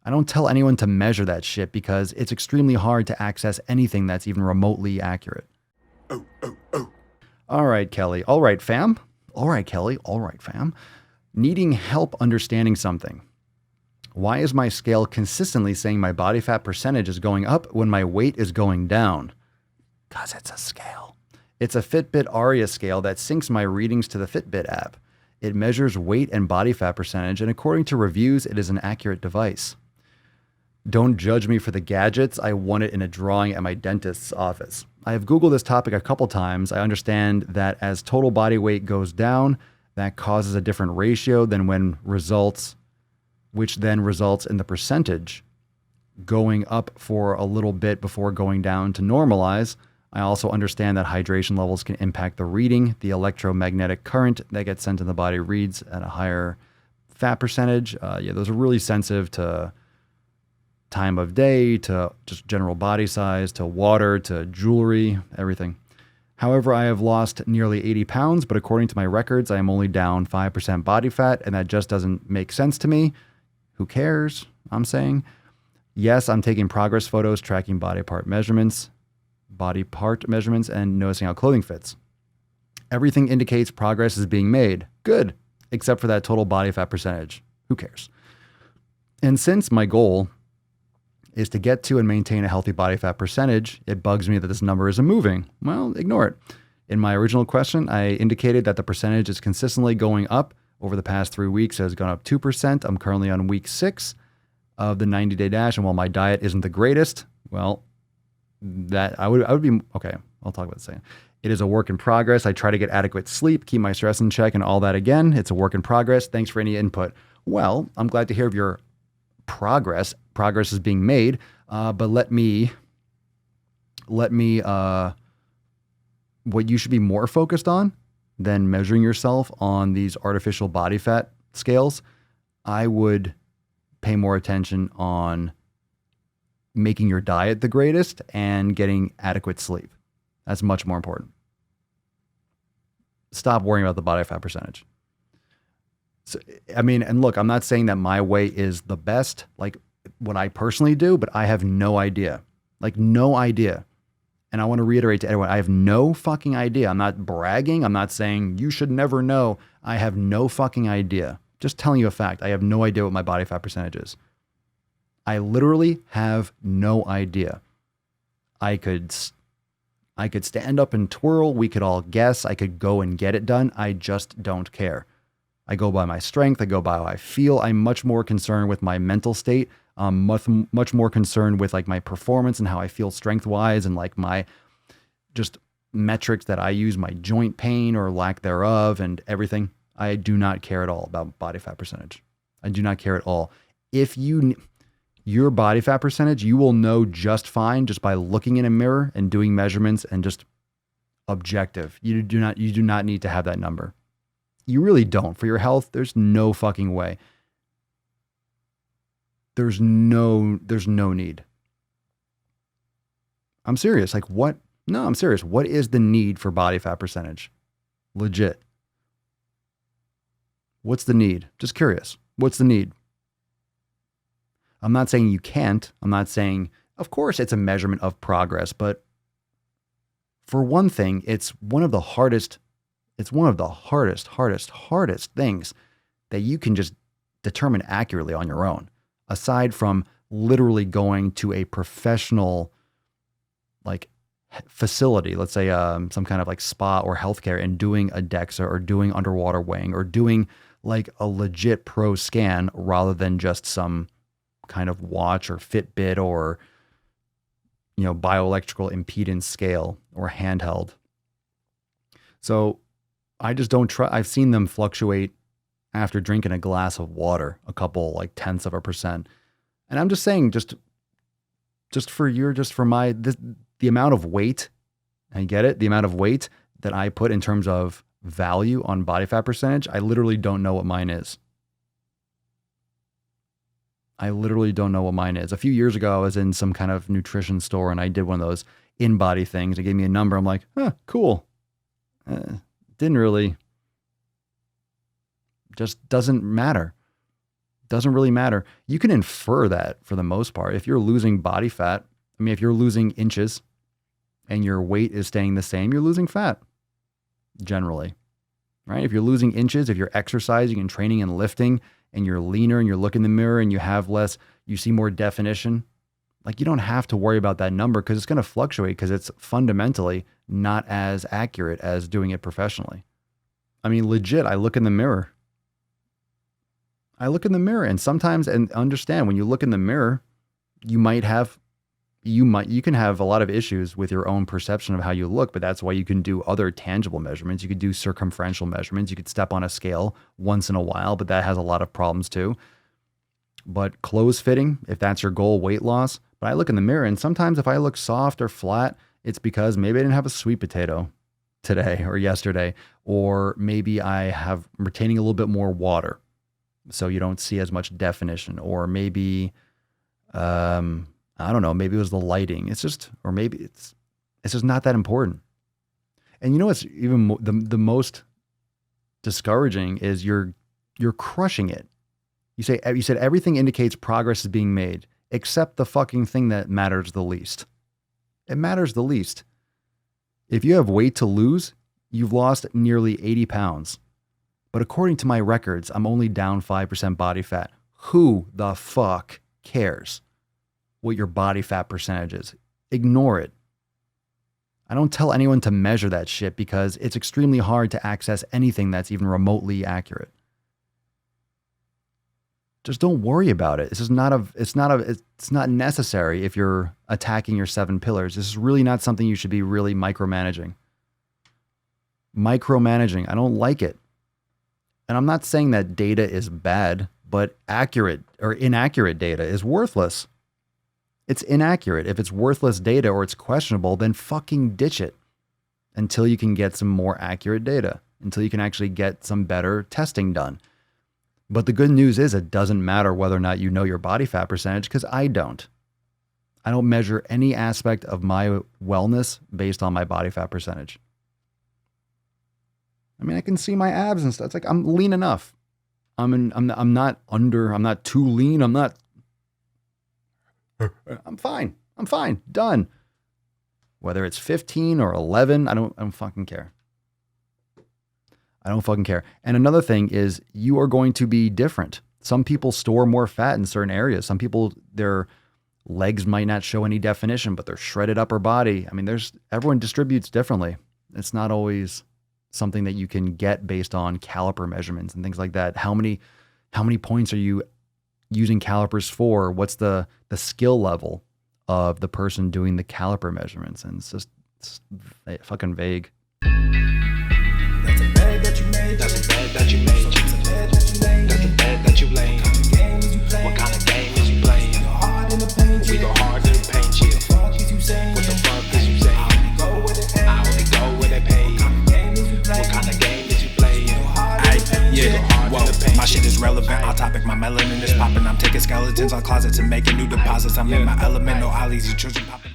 I don't tell anyone to measure that shit because it's extremely hard to access anything that's even remotely accurate. All right, Kelly. All right, fam. All right, Kelly. All right, fam. Needing help understanding something. Why is my scale consistently saying my body fat percentage is going up when my weight is going down? Because it's a scale. It's a Fitbit Aria scale that syncs my readings to the Fitbit app. It measures weight and body fat percentage, and according to reviews, it is an accurate device. Don't judge me for the gadgets. I won it in a drawing at my dentist's office. I have Googled this topic a couple times. I understand that as total body weight goes down, that causes a different ratio than when results, which then results in the percentage going up for a little bit before going down to normalize. I also understand that hydration levels can impact the reading. The electromagnetic current that gets sent in the body reads at a higher fat percentage. Those are really sensitive to time of day, to just general body size, to water, to jewelry, everything. However, I have lost nearly 80 pounds, but according to my records, I am only down 5% body fat, and that just doesn't make sense to me. Who cares? I'm saying. Yes, I'm taking progress photos, tracking body part measurements, and noticing how clothing fits. Everything indicates progress is being made. Good. Except for that total body fat percentage. Who cares? And since my goal is to get to and maintain a healthy body fat percentage, it bugs me that this number isn't moving. Well, ignore it. In my original question, I indicated that the percentage is consistently going up. Over the past 3 weeks, it has gone up 2%. I'm currently on week 6 of the 90-day dash, and while my diet isn't the greatest, well, that I would be okay. I'll talk about the same. It is a work in progress. I try to get adequate sleep, keep my stress in check, and all that. Again, it's a work in progress. Thanks for any input. Well, I'm glad to hear of your progress. Progress is being made, but let me. What you should be more focused on than measuring yourself on these artificial body fat scales, I would pay more attention on making your diet the greatest and getting adequate sleep. That's much more important. Stop worrying about the body fat percentage. So, I mean, and look, I'm not saying that my way is the best, like what I personally do, but I have no idea. Like, no idea. And I want to reiterate to everyone, I have no fucking idea. I'm not bragging. I'm not saying you should never know. I have no fucking idea. Just telling you a fact. I have no idea what my body fat percentage is. I literally have no idea. I could stand up and twirl. We could all guess. I could go and get it done. I just don't care. I go by my strength. I go by how I feel. I'm much more concerned with my mental state. Much more concerned with like my performance and how I feel strength wise and like my just metrics that I use, my joint pain or lack thereof and everything. I do not care at all about body fat percentage. I do not care at all. If your body fat percentage, you will know just fine just by looking in a mirror and doing measurements and just objective. You do not need to have that number. You really don't. For your health, there's no fucking way. There's no need. I'm serious. Like what? No, I'm serious. What is the need for body fat percentage? Legit. What's the need? Just curious. What's the need? I'm not saying you can't. I'm not saying, of course, it's a measurement of progress, but for one thing, it's one of the hardest things that you can just determine accurately on your own. Aside from literally going to a professional like facility, let's say some kind of like spa or healthcare and doing a DEXA or doing underwater weighing or doing like a legit pro scan rather than just some kind of watch or Fitbit or, bioelectrical impedance scale or handheld. So I just don't try. I've seen them fluctuate after drinking a glass of water, a couple like tenths of a percent. And I'm just saying, the amount of weight, I get it, the amount of weight that I put in terms of value on body fat percentage, I literally don't know what mine is. A few years ago, I was in some kind of nutrition store and I did one of those in-body things. It gave me a number. I'm like, cool. Didn't really. Just doesn't matter. Doesn't really matter. You can infer that for the most part. If you're losing body fat, I mean, if you're losing inches and your weight is staying the same, you're losing fat generally, right? If you're losing inches, if you're exercising and training and lifting and you're leaner and you look in the mirror and you have less, you see more definition, like you don't have to worry about that number because it's going to fluctuate because it's fundamentally not as accurate as doing it professionally. I mean, legit, I look in the mirror. And sometimes, and understand when you look in the mirror, you can have a lot of issues with your own perception of how you look, but that's why you can do other tangible measurements. You could do circumferential measurements. You could step on a scale once in a while, but that has a lot of problems too. But clothes fitting, if that's your goal, weight loss. But I look in the mirror and sometimes if I look soft or flat, it's because maybe I didn't have a sweet potato today or yesterday, or maybe I'm retaining a little bit more water, so you don't see as much definition, or maybe, I don't know, maybe it was the lighting. It's just, or maybe it's just not that important. And you know what's even the most discouraging is you're crushing it. You said everything indicates progress is being made, except the fucking thing that matters the least. It matters the least. If you have weight to lose, you've lost nearly 80 pounds. But according to my records, I'm only down 5% body fat. Who the fuck cares what your body fat percentage is? Ignore it. I don't tell anyone to measure that shit because it's extremely hard to access anything that's even remotely accurate. Just don't worry about it. It's not necessary if you're attacking your 7 pillars. This is really not something you should be really micromanaging. I don't like it. And I'm not saying that data is bad, but accurate or inaccurate data is worthless. It's inaccurate. If it's worthless data or it's questionable, then fucking ditch it until you can get some more accurate data, until you can actually get some better testing done. But the good news is it doesn't matter whether or not you know your body fat percentage, because I don't. I don't measure any aspect of my wellness based on my body fat percentage. I mean, I can see my abs and stuff. It's like I'm lean enough. I'm not too lean. I'm fine. I'm fine. Done. Whether it's 15 or 11, I don't fucking care. I don't fucking care. And another thing is you are going to be different. Some people store more fat in certain areas. Some people, their legs might not show any definition, but their shredded upper body. I mean, everyone distributes differently. It's not always something that you can get based on caliper measurements and things like that. How many points are you using calipers for? What's the skill level of the person doing the caliper measurements? And it's fucking vague. That's a bed that you made. That's a bed that you made. That's a bed that you laid. That's a bed that you laid. What kind of game is you playing? We go hard in the paint. We go hard in the paint. What the fuck is you saying? What the fuck is you saying? I only go where they pay. What kind of game is you playing? Whoa, my shit is relevant. On topic, my melanin is popping. I'm taking skeletons on closets and making new deposits. I'm in my element. No ollies, you children popping.